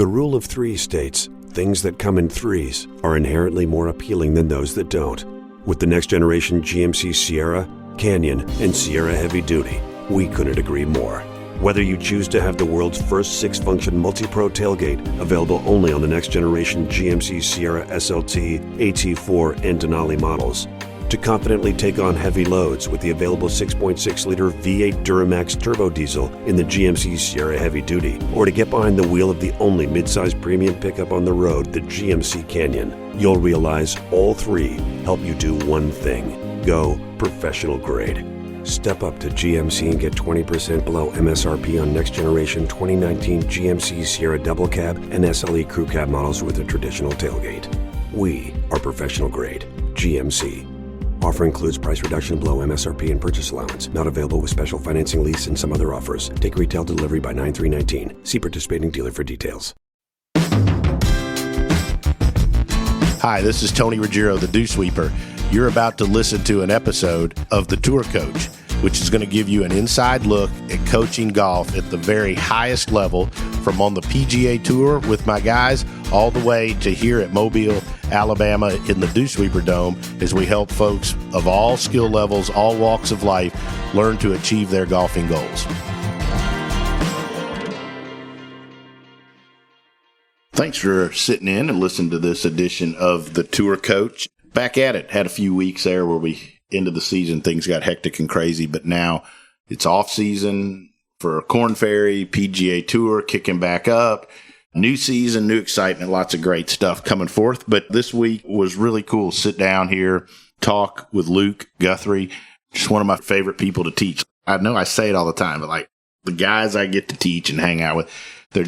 The rule of three states, things that come in threes are inherently more appealing than those that don't. With the next generation GMC Sierra, Canyon, and Sierra Heavy Duty, we couldn't agree more. Whether you choose to have the world's first 6-function multi-pro tailgate, available only on the next generation GMC Sierra SLT, AT4, and Denali models, to confidently take on heavy loads with the available 6.6-liter V8 Duramax turbo diesel in the GMC Sierra Heavy Duty, or to get behind the wheel of the only midsize premium pickup on the road, the GMC Canyon, you'll realize all three help you do one thing: go professional grade. Step up to GMC and get 20% below MSRP on next generation 2019 GMC Sierra Double Cab and SLE Crew Cab models with a traditional tailgate. We are professional grade. GMC. Offer includes price reduction below MSRP and purchase allowance. Not available with special financing, lease, and some other offers. Take retail delivery by 9/3/19. See participating dealer for details. Hi, this is Tony Ruggiero, the Dew Sweeper. You're about to listen to an episode of The Tour Coach, which is going to give you an inside look at coaching golf at the very highest level, from on the PGA Tour with my guys all the way to here at Mobile, Alabama in the Dew Sweeper Dome, as we help folks of all skill levels, all walks of life, learn to achieve their golfing goals. Thanks for sitting in and listening to this edition of The Tour Coach. Back at it. Had a few weeks there where we ended the season, things got hectic and crazy, but now it's off season for Korn Ferry, PGA Tour kicking back up. New season, new excitement, lots of great stuff coming forth. But this week was really cool. Sit down here, talk with Luke Guthrie, just one of my favorite people to teach. I know I say it all the time, but like the guys I get to teach and hang out with, they're,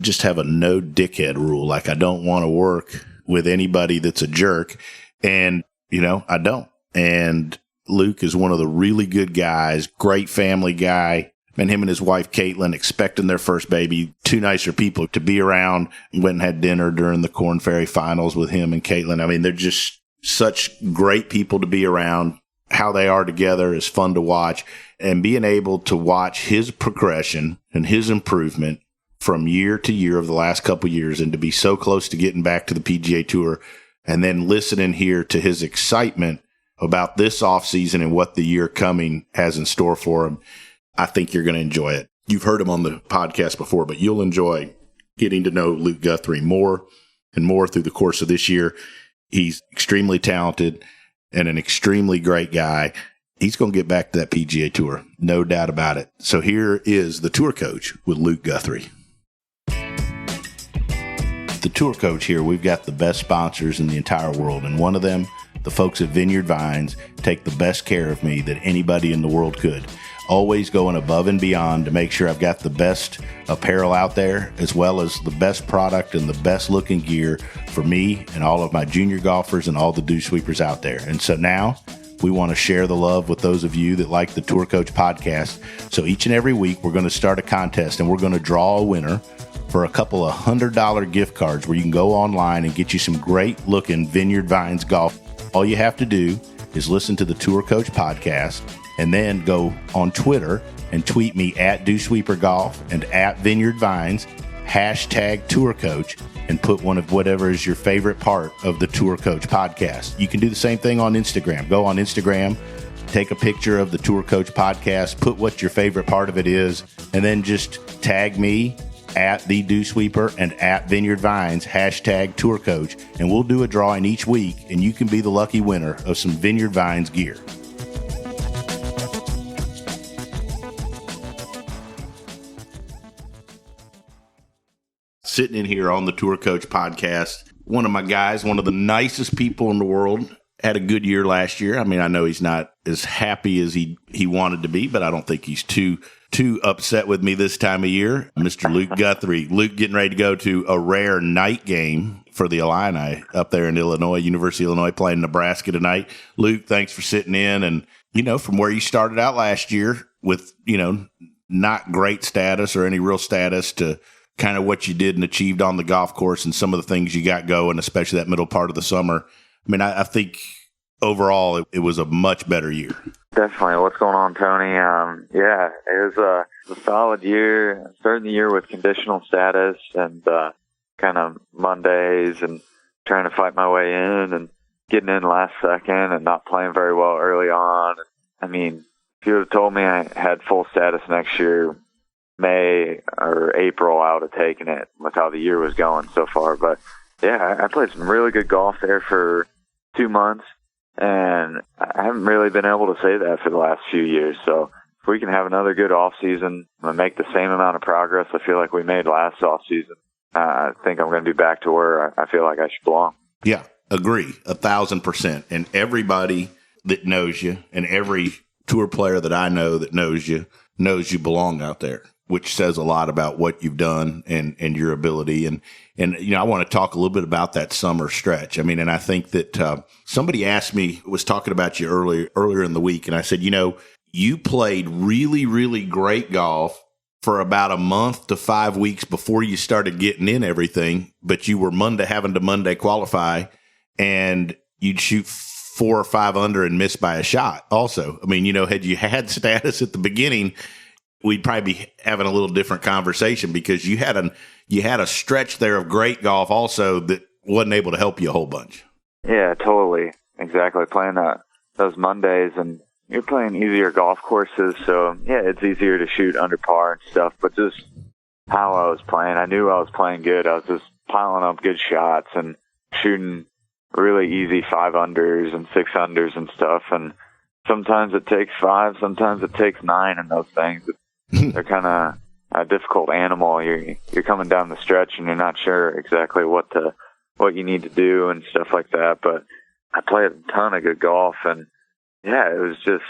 just have a no dickhead rule. Like, I don't want to work with anybody that's a jerk. And, I don't. And Luke is one of the really good guys, great family guy. And him and his wife, Caitlin, expecting their first baby, two nicer people to be around. Went and had dinner during the Korn Ferry finals with him and Caitlin. I mean, they're just such great people to be around. How they are together is fun to watch. And being able to watch his progression and his improvement from year to year of the last couple of years, and to be so close to getting back to the PGA Tour, and then listening here to his excitement about this offseason and what the year coming has in store for him, I think you're going to enjoy it. You've heard him on the podcast before, but you'll enjoy getting to know Luke Guthrie more and more through the course of this year. He's extremely talented and an extremely great guy. He's going to get back to that PGA Tour, no doubt about it. So here is the Tour Coach with Luke Guthrie. The Tour Coach here, we've got the best sponsors in the entire world, and one of them, the folks at Vineyard Vines, take the best care of me that anybody in the world could. Always going above and beyond to make sure I've got the best apparel out there, as well as the best product and the best looking gear for me and all of my junior golfers and all the Dew Sweepers out there. And so now we want to share the love with those of you that like the Tour Coach podcast. So each and every week, we're going to start a contest, and we're going to draw a winner for a couple of $100 gift cards where you can go online and get you some great looking Vineyard Vines golf. All you have to do is listen to the Tour Coach podcast, and then go on Twitter and tweet me at Dew Sweeper Golf and at Vineyard Vines, hashtag Tour Coach, and put one of whatever is your favorite part of the Tour Coach podcast. You can do the same thing on Instagram. Go on Instagram, take a picture of the Tour Coach podcast, put what your favorite part of it is, and then just tag me at the Dew Sweeper and at Vineyard Vines, hashtag Tour Coach, and we'll do a drawing each week, and you can be the lucky winner of some Vineyard Vines gear. Sitting in here on the Tour Coach podcast, one of my guys, one of the nicest people in the world, had a good year last year. I mean, I know he's not as happy as he wanted to be, but I don't think he's too upset with me this time of year. Mr. Luke Guthrie. Luke getting ready to go to a rare night game for the Illini up there in Illinois, University of Illinois, playing Nebraska tonight. Luke, thanks for sitting in. And, from where you started out last year with, not great status or any real status, to kind of what you did and achieved on the golf course and some of the things you got going, especially that middle part of the summer. I mean, I think overall it was a much better year. Definitely. What's going on, Tony? Yeah, it was a solid year. Starting the year with conditional status and kind of Mondays and trying to fight my way in and getting in last second and not playing very well early on. I mean, if you would have told me I had full status next year, May or April, I would have taken it with how the year was going so far. But yeah, I played some really good golf there for 2 months. And I haven't really been able to say that for the last few years. So if we can have another good off season and make the same amount of progress I feel like we made last off season, I think I'm going to be back to where I feel like I should belong. Yeah, agree, 1,000%. And everybody that knows you and every tour player that I know that knows you belong out there, which says a lot about what you've done and your ability. And I want to talk a little bit about that summer stretch. I mean, and I think that somebody asked me, was talking about you earlier in the week, and I said, you played really, really great golf for about a month to 5 weeks before you started getting in everything, but you were having to Monday qualify, and you'd shoot 4 or 5 under and miss by a shot also. I mean, had you had status at the beginning, we'd probably be having a little different conversation, because you had a stretch there of great golf also that wasn't able to help you a whole bunch. Yeah, totally. Exactly. Playing those Mondays, and you're playing easier golf courses. So yeah, it's easier to shoot under par and stuff, but just how I was playing, I knew I was playing good. I was just piling up good shots and shooting really easy 5 unders and 6 unders and stuff. And sometimes it takes 5, sometimes it takes 9 in those things. They're kind of a difficult animal. You're coming down the stretch and you're not sure exactly what you need to do and stuff like that. But I played a ton of good golf, and yeah, it was just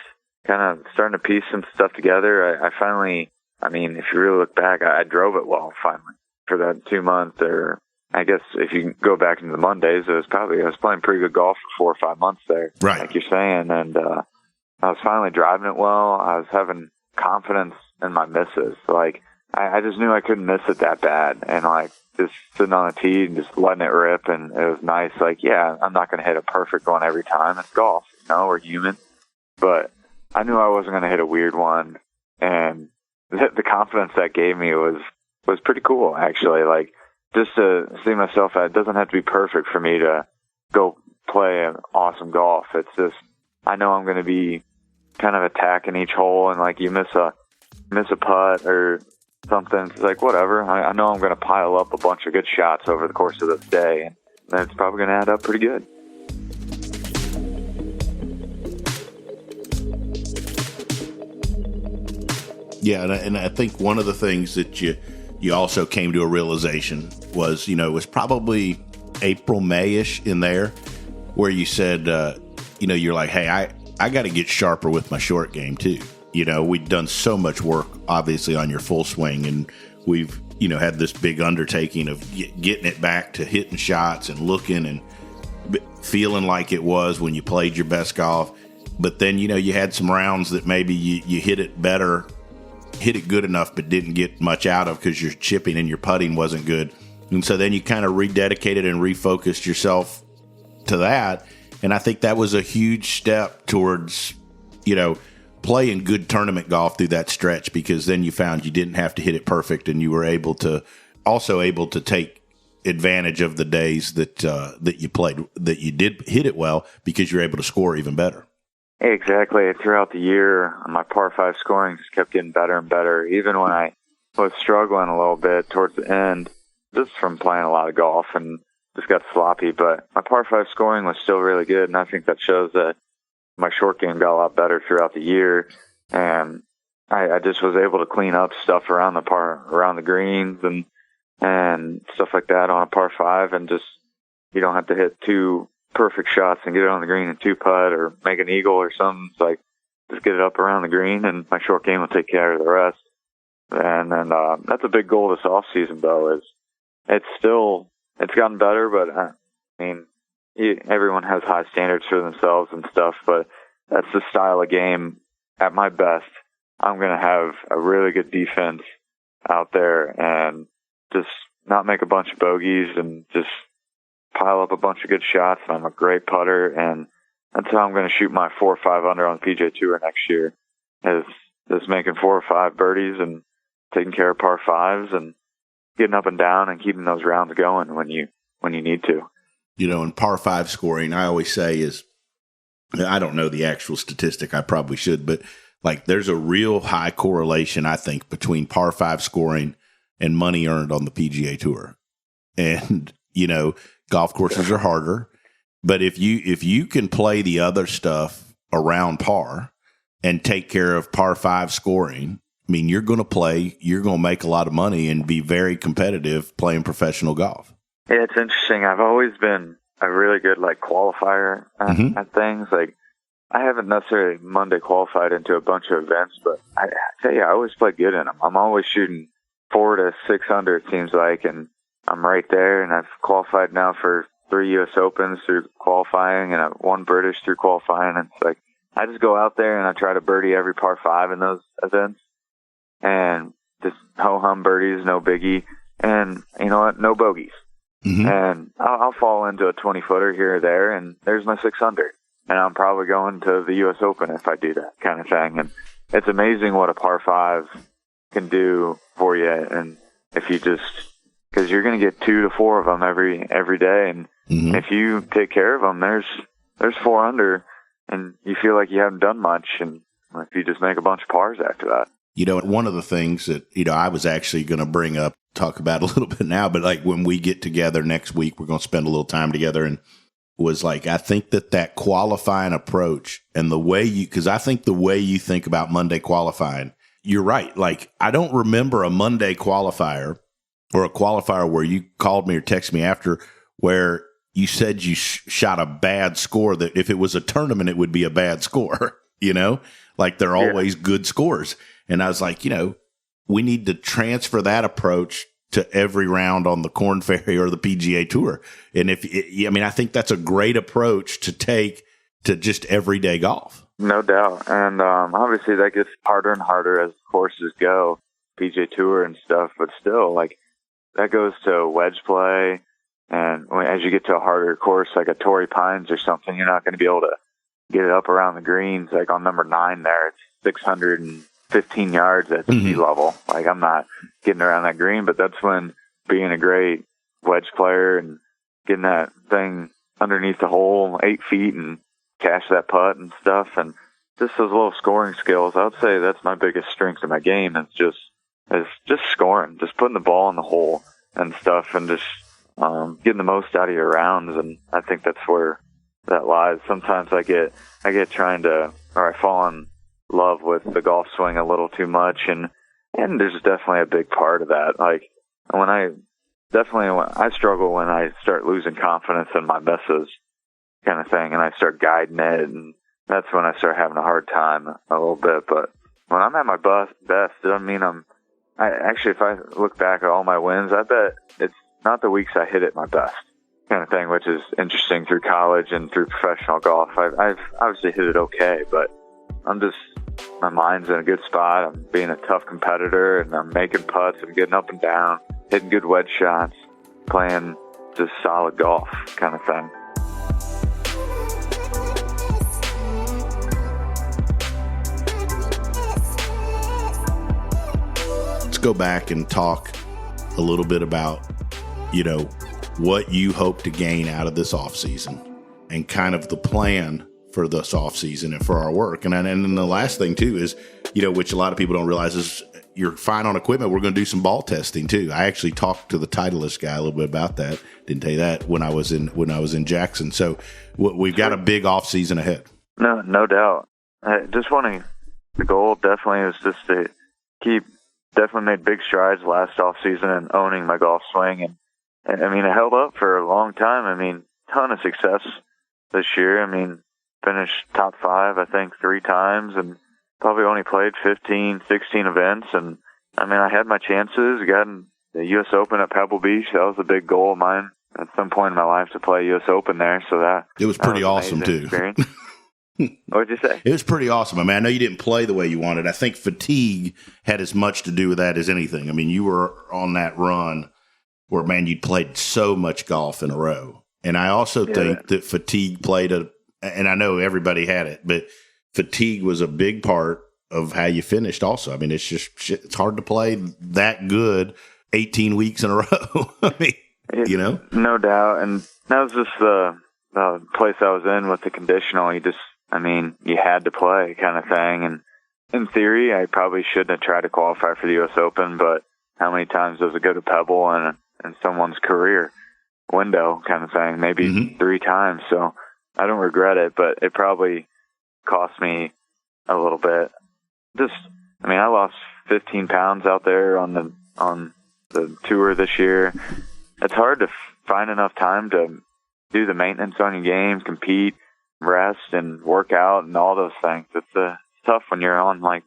kind of starting to piece some stuff together. I finally, I mean, if you really look back, I drove it well finally for that 2 months. Or I guess if you go back into the Mondays, I was playing pretty good golf for 4 or 5 months there, right, like you're saying. And I was finally driving it well. I was having confidence in my misses. Like, I just knew I couldn't miss it that bad. And like, just sitting on the tee and just letting it rip. And it was nice. Like, yeah, I'm not going to hit a perfect one every time. It's golf, we're human. But I knew I wasn't going to hit a weird one. And the confidence that gave me was pretty cool, actually. Like, just to see myself, it doesn't have to be perfect for me to go play an awesome golf. It's just, I know I'm going to be kind of attacking each hole, and like, you miss a putt or something, it's like, whatever. I know I'm going to pile up a bunch of good shots over the course of this day, and that's probably going to add up pretty good. Yeah, and I think one of the things that you also came to a realization was, it was probably April, May-ish in there, where you said, you're like, hey, I got to get sharper with my short game too. We'd done so much work, obviously, on your full swing, and we've, had this big undertaking of getting it back to hitting shots and looking and feeling like it was when you played your best golf. But then, you had some rounds that maybe you hit it better, hit it good enough, but didn't get much out of because your chipping and your putting wasn't good. And so then you kind of rededicated and refocused yourself to that. And I think that was a huge step towards, playing good tournament golf through that stretch, because then you found you didn't have to hit it perfect, and you were able to take advantage of the days that you played, that you did hit it well, because you're able to score even better. Exactly. Throughout the year, my par 5 scoring just kept getting better and better, even when I was struggling a little bit towards the end, just from playing a lot of golf and just got sloppy. But my par 5 scoring was still really good, and I think that shows that my short game got a lot better throughout the year, and I just was able to clean up stuff around the greens and stuff like that on a par 5, and just, you don't have to hit 2 perfect shots and get it on the green and 2-putt or make an eagle or something. It's like, just get it up around the green, and my short game will take care of the rest. And then that's a big goal this off season, though. It's gotten better, but everyone has high standards for themselves and stuff, but that's the style of game. At my best, I'm going to have a really good defense out there and just not make a bunch of bogeys and just pile up a bunch of good shots. I'm a great putter, and that's how I'm going to shoot my 4 or 5 under on the PGA Tour next year. Is making 4 or 5 birdies and taking care of par fives and getting up and down and keeping those rounds going when you need to. And par five scoring, I always say is, I don't know the actual statistic, I probably should, but like there's a real high correlation, I think, between par five scoring and money earned on the PGA Tour. And, golf courses are harder, but if you can play the other stuff around par and take care of par five scoring, I mean, you're going to make a lot of money and be very competitive playing professional golf. Yeah, it's interesting. I've always been a really good qualifier at things. Like, I haven't necessarily Monday qualified into a bunch of events, but I tell you, I always play good in them. I'm always shooting 400 to 600, it seems like, and I'm right there. And I've qualified now for 3 U.S. Opens through qualifying and 1 British through qualifying. And it's like, I just go out there and I try to birdie every par 5 in those events, and just ho-hum birdies, no biggie, and you know what, no bogeys. And I'll fall into a 20-footer here or there, and there's my 600. And I'm probably going to the U.S. Open if I do that kind of thing. And it's amazing what a par 5 can do for you. And if you just, because you're going to get 2 to 4 of them every day. And if you take care of them, there's 4 under, and you feel like you haven't done much. And if you just make a bunch of pars after that. One of the things that, I was actually going to talk about a little bit now, but like when we get together next week, we're going to spend a little time together, and was like, I think that qualifying approach and the way because I think the way you think about Monday qualifying, you're right. Like, I don't remember a Monday qualifier or a qualifier where you called me or texted me after where you said you shot a bad score, that if it was a tournament, it would be a bad score, like they're always good scores. And I was like, we need to transfer that approach to every round on the Korn Ferry or the PGA Tour. And I think that's a great approach to take to just everyday golf. No doubt. And obviously that gets harder and harder as courses go, PGA Tour and stuff, but still, like, that goes to wedge play. And as you get to a harder course, like a Torrey Pines or something, you're not going to be able to get it up around the greens. Like on number 9 there, it's 615 yards at sea level. Like, I'm not getting around that green, but that's when being a great wedge player and getting that thing underneath the hole 8 feet and cash that putt and stuff, and just those little scoring skills. I would say that's my biggest strength in my game. Is just scoring, just putting the ball in the hole and stuff, and just getting the most out of your rounds. And I think that's where that lies. Sometimes I get I fall in love with the golf swing a little too much, and there's definitely a big part of that. Like, I struggle when I start losing confidence in my misses kind of thing, and I start guiding it, and that's when I start having a hard time a little bit. But when I'm at my best, it doesn't mean if I look back at all my wins, I bet it's not the weeks I hit it my best kind of thing, which is interesting through college and through professional golf. I've obviously hit it okay, but my mind's in a good spot. I'm being a tough competitor, and I'm making putts and getting up and down, hitting good wedge shots, playing just solid golf kind of thing. Let's go back and talk a little bit about, what you hope to gain out of this offseason and kind of the plan for this offseason and for our work. And then the last thing too is, which a lot of people don't realize, is you're fine on equipment. We're going to do some ball testing too. I actually talked to the Titleist guy a little bit about that. Didn't tell you that when I was in Jackson. So we've got a big offseason ahead. No doubt. The goal definitely is just to definitely made big strides last offseason in owning my golf swing. And it held up for a long time. Ton of success this year. Finished top 5, I think, 3 times, and probably only played 15, 16 events. And I had my chances. Got in the U.S. Open at Pebble Beach. That was a big goal of mine at some point in my life, to play U.S. Open there. So it was pretty awesome too. What'd you say? It was pretty awesome. I know you didn't play the way you wanted. I think fatigue had as much to do with that as anything. You were on that run where, you'd played so much golf in a row. And I also think that fatigue played a and I know everybody had it, but fatigue was a big part of how you finished also. I mean, it's hard to play that good 18 weeks in a row. I mean, No doubt. And that was just the place I was in with the conditional. You had to play kind of thing. And in theory, I probably shouldn't have tried to qualify for the U.S. Open, but how many times does it go to Pebble in someone's career window kind of thing? Maybe 3 times. So I don't regret it, but it probably cost me a little bit. I lost 15 pounds out there on the tour this year. It's hard to find enough time to do the maintenance on your game, compete, rest, and work out, and all those things. It's tough when you're on like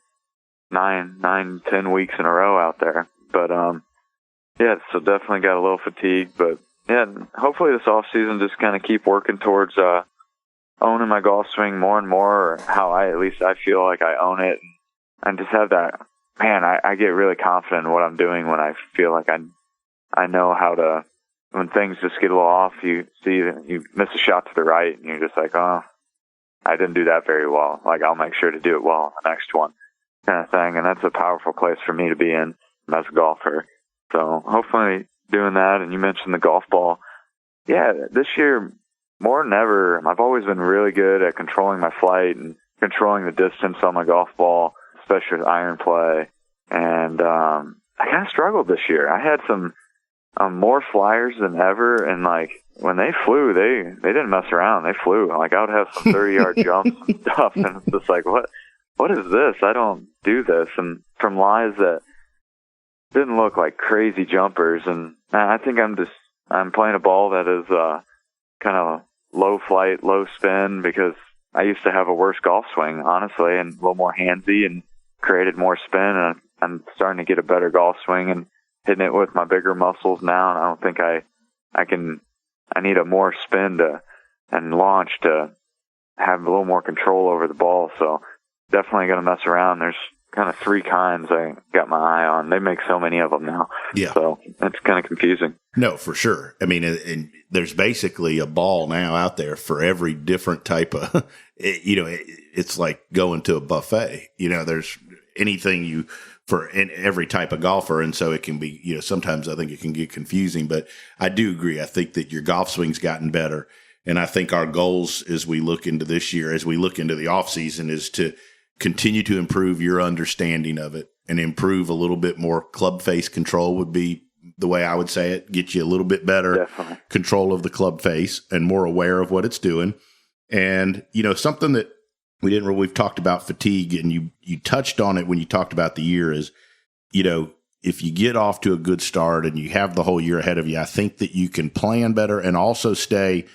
9-10 weeks in a row out there. But so definitely got a little fatigue. But yeah, hopefully this off season just kind of keep working towards owning my golf swing more and more, or how I feel like I own it, and just have that. Man, I get really confident in what I'm doing when I feel like I know how to. When things just get a little off, you see that you miss a shot to the right, and you're just like, oh, I didn't do that very well. Like, I'll make sure to do it well in the next one, kind of thing. And that's a powerful place for me to be in as a golfer. So hopefully doing that. And you mentioned the golf ball. Yeah, this year, more than ever, I've always been really good at controlling my flight and controlling the distance on my golf ball, especially with iron play. And I kind of struggled this year. I had some more flyers than ever, and like when they flew, they didn't mess around. They flew. Like, I would have some 30-yard jumps and stuff, and it's just like, what is this? I don't do this. And from lies that didn't look like crazy jumpers, and I think I'm playing a ball that is kind of low flight, low spin, because I used to have a worse golf swing, honestly, and a little more handsy and created more spin, and I'm starting to get a better golf swing and hitting it with my bigger muscles now, and I don't think I need a more spin and launch to have a little more control over the ball. So definitely going to mess around. There's kind of 3 kinds I got my eye on. They make so many of them now. Yeah. So it's kind of confusing. No, for sure. I mean, and there's basically a ball now out there for every different type of, it's like going to a buffet. There's anything for every type of golfer. And so it can be, sometimes I think it can get confusing, but I do agree. I think that your golf swing's gotten better. And I think our goals as we look into this year, as we look into the off season, is to continue to improve your understanding of it and improve a little bit more. Club face control would be the way I would say it. Get you a little bit better control of the club face and more aware of what it's doing. And, something that we've talked about fatigue, and you touched on it when you talked about the year, is, if you get off to a good start and you have the whole year ahead of you, I think that you can plan better and also stay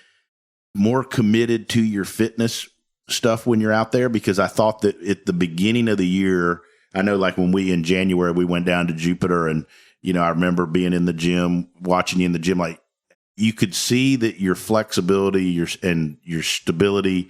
more committed to your fitness stuff when you're out there. Because I thought that at the beginning of the year, I know, like when in January, we went down to Jupiter, and, I remember being in the gym, watching you in the gym, like you could see that your flexibility and your stability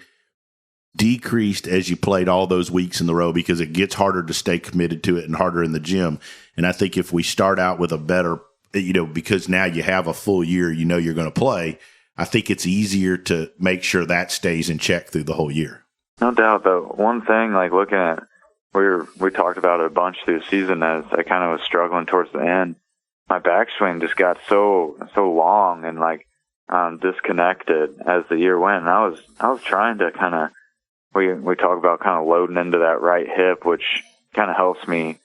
decreased as you played all those weeks in the row, because it gets harder to stay committed to it and harder in the gym. And I think if we start out with a better, because now you have a full year, you're going to play, I think it's easier to make sure that stays in check through the whole year. No doubt, though. One thing, like looking at, we talked about it a bunch through the season as I kind of was struggling towards the end. My backswing just got so long and like disconnected as the year went. And I was trying to kind of, we talk about kind of loading into that right hip, which kind of helps me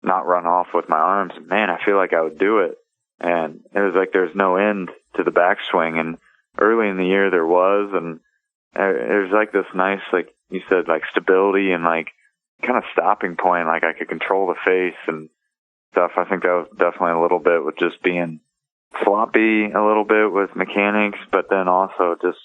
not run off with my arms. Man, I feel like I would do it. And it was like there's no end to the backswing. And early in the year there was, and it was like this nice, like you said, like stability and like kind of stopping point. Like I could control the face and stuff. I think that was definitely a little bit with just being sloppy a little bit with mechanics, but then also just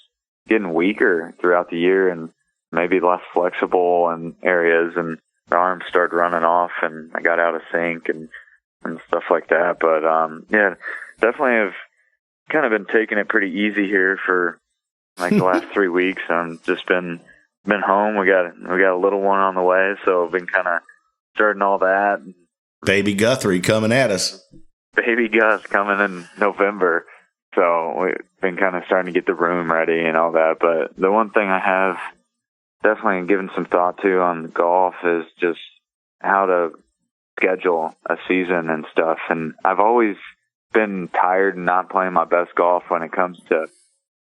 getting weaker throughout the year and maybe less flexible in areas, and the arms started running off and I got out of sync and stuff like that. But yeah, definitely have kind of been taking it pretty easy here for like the last 3 weeks. Just been home. We got a little one on the way, so I've been kind of starting all that. Baby Guthrie coming at us. Baby Gus coming in November. So we've been kind of starting to get the room ready and all that. But the one thing I have definitely given some thought to on golf is just how to schedule a season and stuff. And I've always been tired and not playing my best golf when it comes to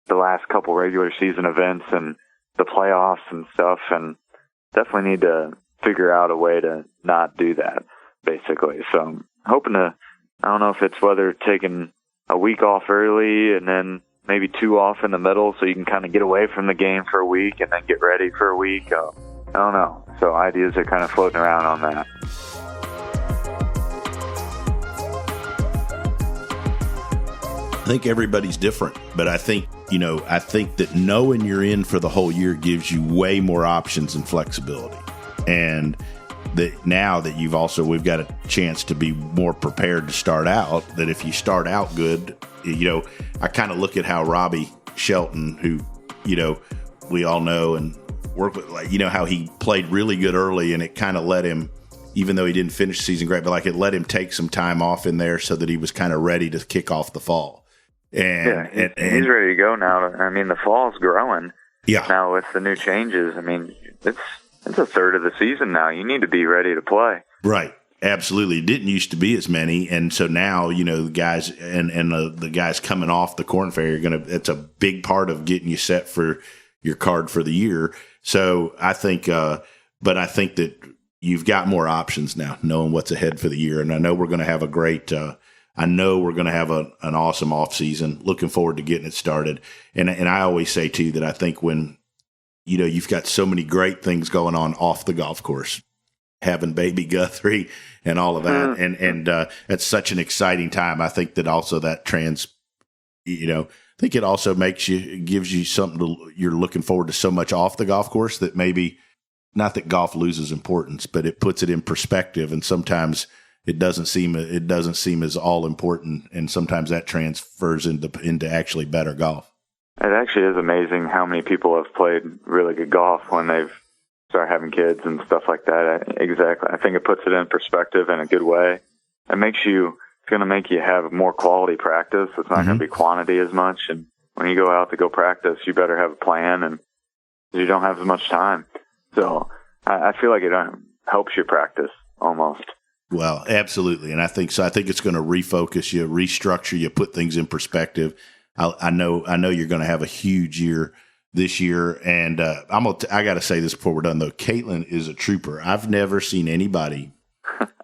the last couple regular season events and the playoffs and stuff, and definitely need to figure out a way to not do that, basically. So I'm hoping to, I don't know if it's whether taking a week off early and then maybe 2 off in the middle so you can kind of get away from the game for a week and then get ready for a week. I don't know. So ideas are kind of floating around on that. I think everybody's different, but I think that knowing you're in for the whole year gives you way more options and flexibility. And that now that we've got a chance to be more prepared to start out, that if you start out good, I kind of look at how Robbie Shelton, who, we all know and work with, how he played really good early, and it kind of let him, even though he didn't finish the season great, but it let him take some time off in there so that he was kind of ready to kick off the fall. And he's ready to go now. I mean, the fall's growing. Yeah. Now with the new changes, I mean, it's a third of the season now. You need to be ready to play. Right. Absolutely. It didn't used to be as many. And so now, the guys and the guys coming off the Corn Fair it's a big part of getting you set for your card for the year. So I think, but I think that you've got more options now, knowing what's ahead for the year. And I know we're going to have an awesome off season. Looking forward to getting it started. And I always say too that I think when, you've got so many great things going on off the golf course, having baby Guthrie and all of that. And it's such an exciting time. I think that also that I think it also gives you something you're looking forward to so much off the golf course that maybe not that golf loses importance, but it puts it in perspective. And sometimes it doesn't seem as all important, and sometimes that transfers into actually better golf. It actually is amazing how many people have played really good golf when they've started having kids and stuff like that. Exactly. I think it puts it in perspective in a good way. It's going to make you have more quality practice. It's not going to be quantity as much. And when you go out to go practice, you better have a plan, and you don't have as much time. So I feel like it helps you practice almost. Well, absolutely. And I think it's going to refocus you, restructure you, put things in perspective. I know you're going to have a huge year this year. And I got to say this before we're done, though. Caitlin is a trooper. I've never seen anybody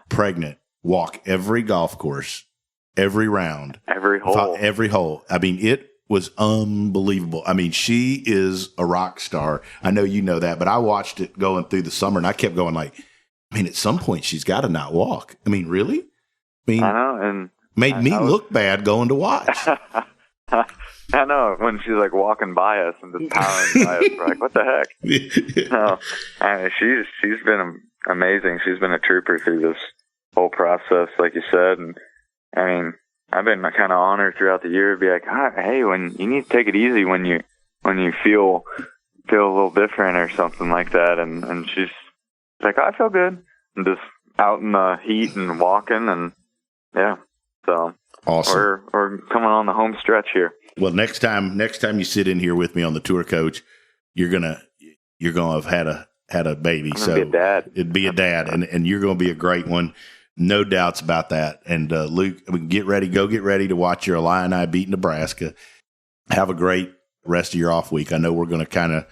pregnant walk every golf course, every round, every hole. I mean, it was unbelievable. I mean, she is a rock star. I know you know that, but I watched it going through the summer, and I kept going like, at some point she's got to not walk. I mean, really? I know, and made me look bad going to watch. I know, when she's like walking by us and just powering by us, we're like, what the heck? No, I mean, she's been amazing. She's been a trooper through this whole process, like you said. And I mean, I've been kind of on her throughout the year to be like, hey, when you need to take it easy when you feel a little different or something like that. And she's like, I feel good. And just out in the heat and walking, and yeah, so awesome. We're coming on the home stretch here. Well, next time you sit in here with me on the tour coach, you're gonna have had a baby. So be a dad. It'd be a dad, and you're gonna be a great one. No doubts about that. And Luke, go get ready to watch your Illini beat Nebraska. Have a great rest of your off week. I know we're gonna kind of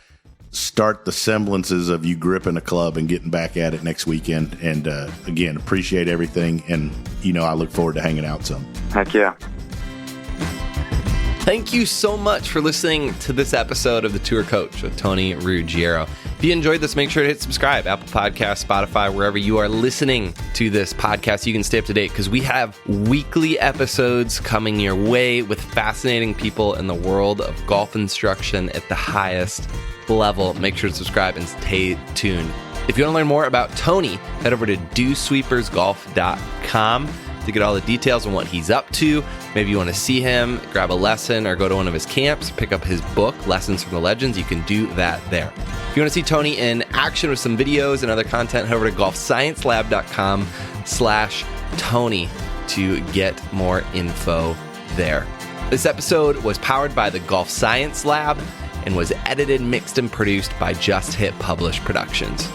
start the semblances of you gripping a club and getting back at it next weekend. And again, appreciate everything. And, I look forward to hanging out some. Heck yeah. Thank you so much for listening to this episode of The Tour Coach with Tony Ruggiero. If you enjoyed this, make sure to hit subscribe, Apple Podcasts, Spotify, wherever you are listening to this podcast. You can stay up to date because we have weekly episodes coming your way with fascinating people in the world of golf instruction at the highest level. Make sure to subscribe and stay tuned. If you want to learn more about Tony, head over to dosweepersgolf.com to get all the details on what he's up to. Maybe you want to see him, grab a lesson, or go to one of his camps, pick up his book, Lessons from the Legends. You can do that there. If you want to see Tony in action with some videos and other content, head over to golfsciencelab.com/Tony to get more info there. This episode was powered by the Golf Science Lab and was edited, mixed, and produced by Just Hit Publish Productions.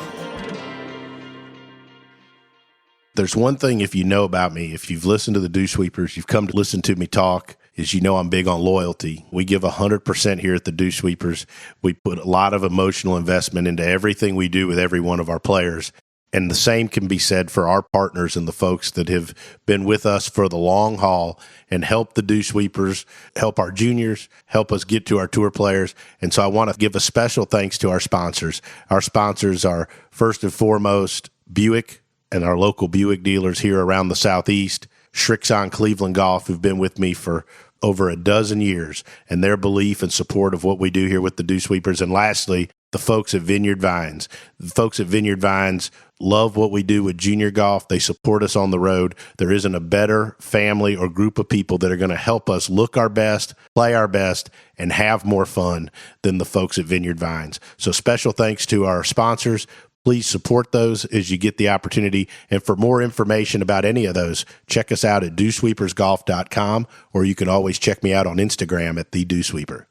There's one thing, if you know about me, if you've listened to the Dew Sweepers, you've come to listen to me talk, is you know I'm big on loyalty. We give 100% here at the Dew Sweepers. We put a lot of emotional investment into everything we do with every one of our players. And the same can be said for our partners and the folks that have been with us for the long haul and help the Dew Sweepers, help our juniors, help us get to our tour players. And so I want to give a special thanks to our sponsors. Our sponsors are, first and foremost, Buick and our local Buick dealers here around the Southeast, Shrixon Cleveland Golf, who've been with me for over a dozen years, and their belief and support of what we do here with the Dew Sweepers. And lastly, the folks at Vineyard Vines. The folks at Vineyard Vines love what we do with junior golf. They support us on the road. There isn't a better family or group of people that are going to help us look our best, play our best, and have more fun than the folks at Vineyard Vines. So special thanks to our sponsors. Please support those as you get the opportunity. And for more information about any of those, check us out at dewsweepersgolf.com, or you can always check me out on Instagram at @thedewsweeper.